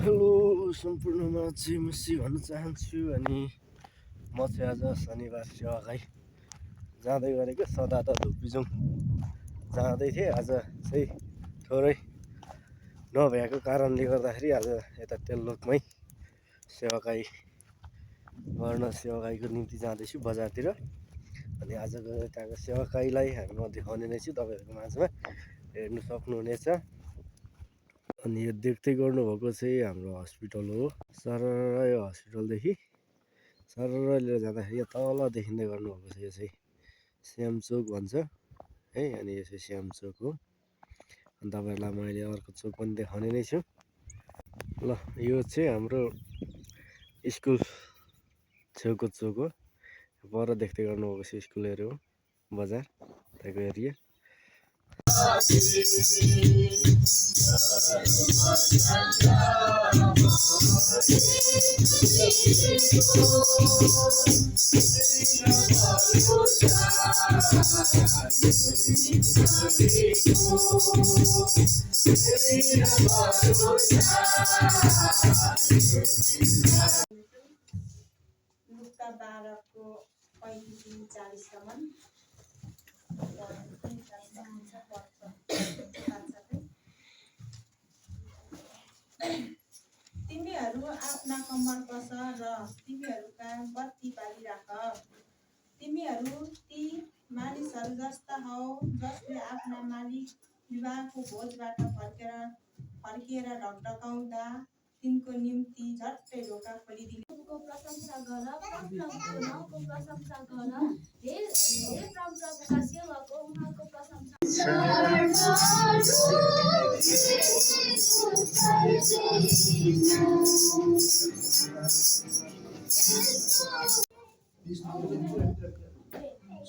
Hello सम्पूर्णमा चाहिँ म भन्न चाहन्छु। अनि म चाहिँ आज शनिबार सेवागाई जाँदै गरेको सदा त धुप्पीजुङ जाँदै थिएँ। आज चाहिँ थोरै नभएको कारणले गर्दाखेरि आज यता तेल्लोकमै सेवागाई गर्न सेवागाईको निम्ति जाँदैछु बजारतिर। अनि आजको त्यहाँको सेवागाईलाई हामी म देखाउने नै छु तपाईँहरूको माझमा, हेर्नु सक्नुहुनेछ। अनि यो देख्दै गर्नुभएको चाहिँ हाम्रो हस्पिटल हो। सरर यो हस्पिटलदेखि सरर लिएर जाँदाखेरि यो तल देखिँदै गर्नुभएको छ, यो चाहिँ श्याम चोक भन्छ है। अनि यो चाहिँ श्याम चोक हो। अनि तपाईँहरूलाई मैले अर्को चोक पनि देखाउने नै छु। ल यो चाहिँ हाम्रो स्कुल छेउको चोक हो। पर देख्दै गर्नुभएको छ स्कुलहरू हो, बजार त्यहाँको एरिया। लुक्का 12 को 35-40सम्म तिमीहरू आफ्ना कम्मर कस र तिमीहरूका बत्ती बालिराख। तिमीहरू ती मानिसहरू जस्ता हौ जसले आफ्ना मालिक विवाहको भोजबाट फर्किएर ढकढकाउँदा तिनको निम्ति झट्टै ढोका खोलिदिने। प्रशंसा गर, प्रभुको नामको प्रशंसा गर। हे प्रभुका सेवकको उहाँको प्रशंसा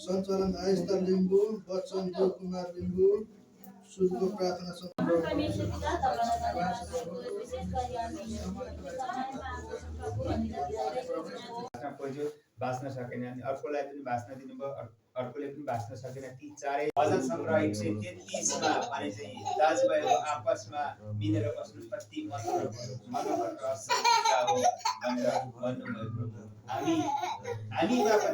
सञ्चालन आयस्ता लिम्बू, बच्चन देवकुमार लिम्बू, सुरुको प्रार्थना बाँच्न सकेन, अनि अर्कोलाई पनि बाँच्न दिनुभयो, अर्कोले पनि बाँच्न सकेन। ती चारै भजन सङ्ग्रह 133 मा भने चाहिँ दाजुभाइहरू आपसमा मिलेर बस्नु कति मनोहर र असल हो भनेर भन्नुभएको। हामीमा